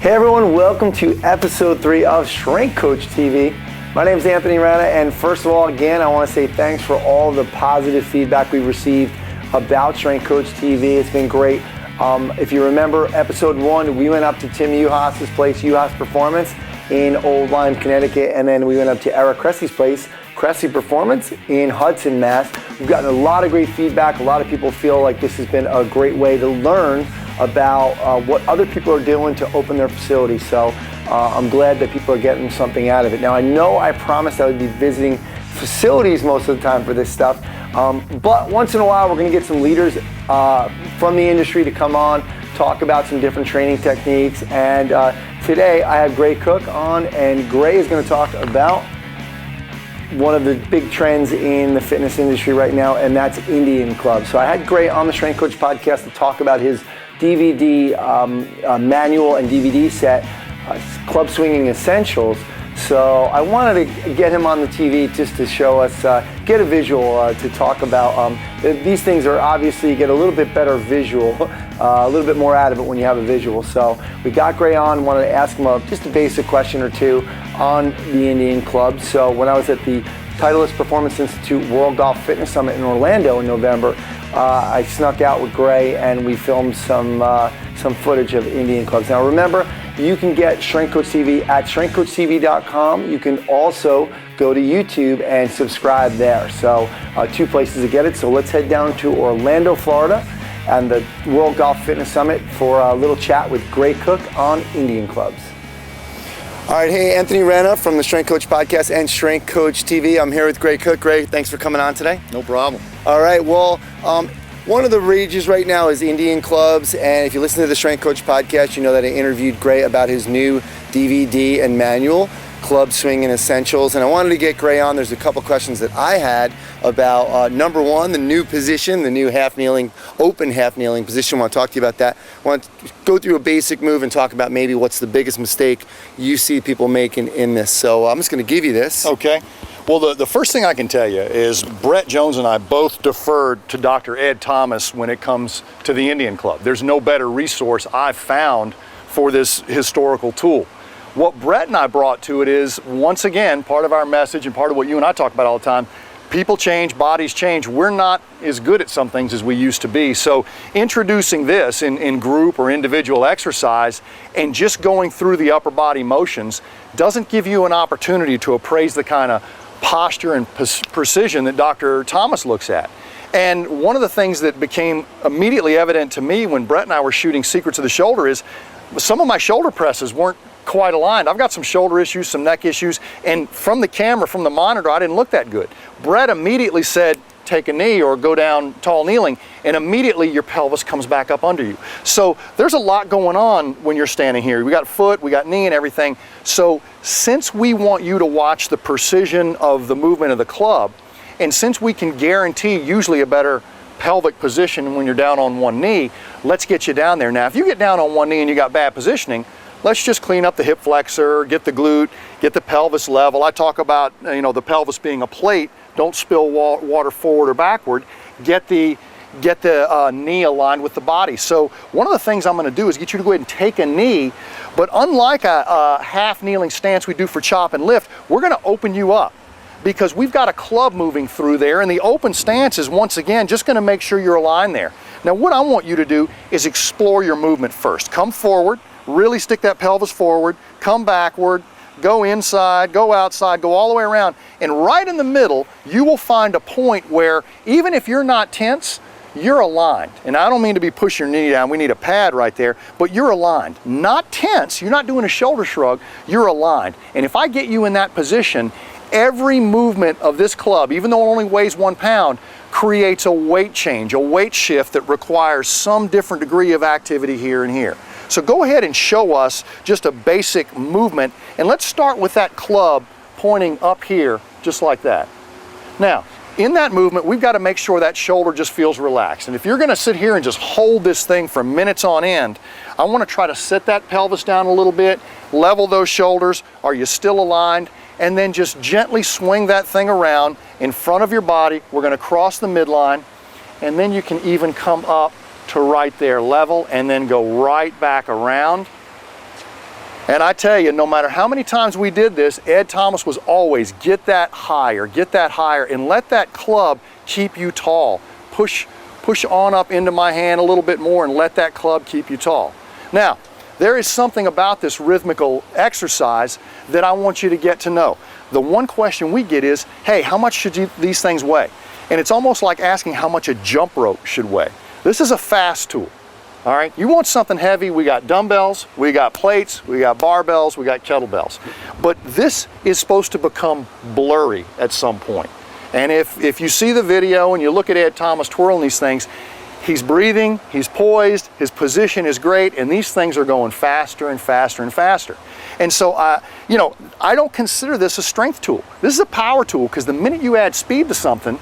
Hey everyone, welcome to episode 3 of Strength Coach TV. My name is Anthony Rana, and first of all, again, I want to say thanks for all the positive feedback we've received about Strength Coach TV. It's been great. If you remember episode 1, we went up to Tim Uhas's place, Uhas Performance in Old Lyme, Connecticut, and then we went up to Eric Cressy's place, Cressy Performance in Hudson, Mass. We've gotten a lot of great feedback. A lot of people feel like this has been a great way to learn about what other people are doing to open their facility. So I'm glad that people are getting something out of it. Now, I know I promised I would be visiting facilities most of the time for this stuff, but once in a while we're going to get some leaders from the industry to come on, talk about some different training techniques. And today I have Gray Cook on, and Gray is going to talk about one of the big trends in the fitness industry right now, and that's Indian Club. So I had Gray on the Strength Coach podcast to talk about his DVD manual and DVD set, Club Swinging Essentials. So I wanted to get him on the TV just to show us, get a visual to talk about. These things are obviously, you get a little bit better visual, a little bit more out of it when you have a visual. So we got Gray on, wanted to ask him just a basic question or two on the Indian Club. So when I was at the Titleist Performance Institute World Golf Fitness Summit in Orlando in November, I snuck out with Gray and we filmed some footage of Indian Clubs. Now remember, you can get Strength Coach TV at strengthcoachtv.com. You can also go to YouTube and subscribe there. So 2 places to get it. So let's head down to Orlando, Florida, and the World Golf Fitness Summit for a little chat with Gray Cook on Indian Clubs. All right, hey, Anthony Rana from the Strength Coach Podcast and Strength Coach TV. I'm here with Gray Cook. Gray, thanks for coming on today. No problem. All right, well, one of the rages right now is Indian Clubs, and if you listen to the Strength Coach Podcast, you know that I interviewed Gray about his new DVD and manual, Club Swinging Essentials, and I wanted to get Gray on. There's a couple questions that I had about, number one, the new position, the new half-kneeling, open half-kneeling position. I want to talk to you about that. I want to go through a basic move and talk about maybe what's the biggest mistake you see people making in this. So I'm just going to give you this. Okay. Well, the first thing I can tell you is Brett Jones and I both deferred to Dr. Ed Thomas when it comes to the Indian Club. There's no better resource I've found for this historical tool. What Brett and I brought to it is, once again, part of our message and part of what you and I talk about all the time, people change, bodies change. We're not as good at some things as we used to be. So introducing this in group or individual exercise and just going through the upper body motions doesn't give you an opportunity to appraise the kind of posture and precision that Dr. Thomas looks at. And one of the things that became immediately evident to me when Brett and I were shooting Secrets of the Shoulder is some of my shoulder presses weren't quite aligned. I've got some shoulder issues, some neck issues, and from the camera, from the monitor, I didn't look that good. Brett immediately said, take a knee or go down tall kneeling, and immediately your pelvis comes back up under you. So there's a lot going on when you're standing here. We got foot, we got knee and everything. So since we want you to watch the precision of the movement of the club, and since we can guarantee usually a better pelvic position when you're down on one knee, let's get you down there. Now, if you get down on one knee and you got bad positioning, let's just clean up the hip flexor, get the glute, get the pelvis level. I talk about, the pelvis being a plate. Don't spill water forward or backward. Get the knee aligned with the body. So one of the things I'm going to do is get you to go ahead and take a knee, but unlike a half kneeling stance we do for chop and lift, we're going to open you up because we've got a club moving through there, and the open stance is once again just going to make sure you're aligned there. Now what I want you to do is explore your movement first. Come forward, really stick that pelvis forward, come backward, go inside, go outside, go all the way around, and right in the middle, you will find a point where even if you're not tense, you're aligned. And I don't mean to be pushing your knee down, we need a pad right there, but you're aligned. Not tense, you're not doing a shoulder shrug, you're aligned. And if I get you in that position, every movement of this club, even though it only weighs 1 pound, creates a weight change, a weight shift that requires some different degree of activity here and here. So go ahead and show us just a basic movement, and let's start with that club pointing up here, just like that. Now, in that movement, we've got to make sure that shoulder just feels relaxed. And if you're going to sit here and just hold this thing for minutes on end, I want to try to sit that pelvis down a little bit, level those shoulders. Are you still aligned? And then just gently swing that thing around in front of your body. We're going to cross the midline, and then you can even come up to right there, level, and then go right back around And I tell you, no matter how many times we did this, Ed Thomas was always get that higher, and let that club keep you tall. Push on up into my hand a little bit more and let that club keep you tall. Now, there is something about this rhythmical exercise that I want you to get to know. The one question we get is, hey, how much should these things weigh? And it's almost like asking how much a jump rope should weigh. This is a fast tool. All right, you want something heavy, we got dumbbells, we got plates, we got barbells, we got kettlebells. But this is supposed to become blurry at some point. And if you see the video and you look at Ed Thomas twirling these things, he's breathing, he's poised, his position is great, and these things are going faster and faster and faster. And so, you know, I don't consider this a strength tool. This is a power tool, because the minute you add speed to something,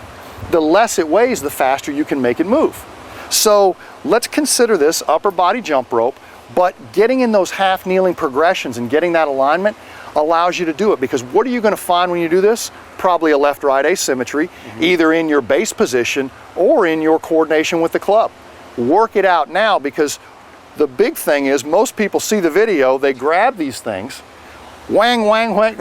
the less it weighs, the faster you can make it move. So let's consider this upper body jump rope, but getting in those half kneeling progressions and getting that alignment allows you to do it, because what are you going to find when you do this? Probably a left-right asymmetry, either in your base position or in your coordination with the club. Work it out now, because the big thing is most people see the video, they grab these things, wang, wang, wang.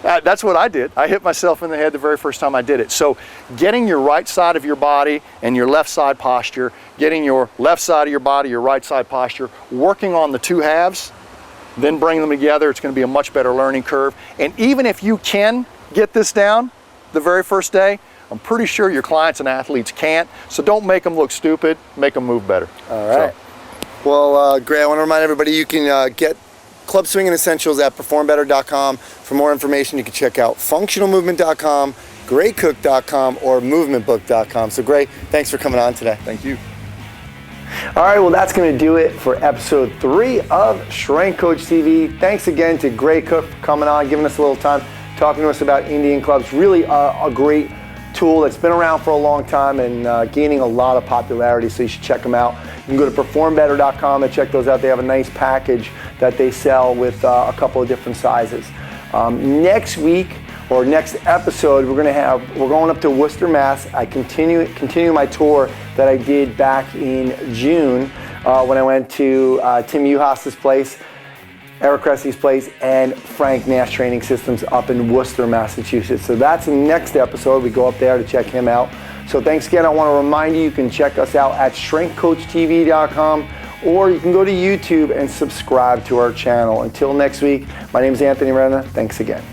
That's what I did. I hit myself in the head the very first time I did it. So getting your right side of your body and your left side posture, getting your left side of your body, your right side posture, working on the two halves, then bring them together, it's going to be a much better learning curve. And even if you can get this down the very first day, I'm pretty sure your clients and athletes can't. So don't make them look stupid, make them move better. All right. Well, Gray, I want to remind everybody you can get Club Swinging Essentials at performbetter.com. For more information, you can check out functionalmovement.com, graycook.com, or movementbook.com. So, Gray, thanks for coming on today. Thank you. All right, well, that's going to do it for episode 3 of Strength Coach TV. Thanks again to Gray Cook for coming on, giving us a little time, talking to us about Indian clubs. Really a great tool that's been around for a long time and gaining a lot of popularity, so you should check them out. You can go to performbetter.com and check those out. They have a nice package that they sell with a couple of different sizes. Next week, or next episode, we're going up to Worcester, Mass. I continue my tour that I did back in June when I went to Tim Uhas's place, Eric Cressy's place, and Frank Nash Training Systems up in Worcester, Massachusetts. So that's the next episode. We go up there to check him out. So thanks again. I want to remind you can check us out at strengthcoachtv.com, or you can go to YouTube and subscribe to our channel. Until next week, my name is Anthony Rena. Thanks again.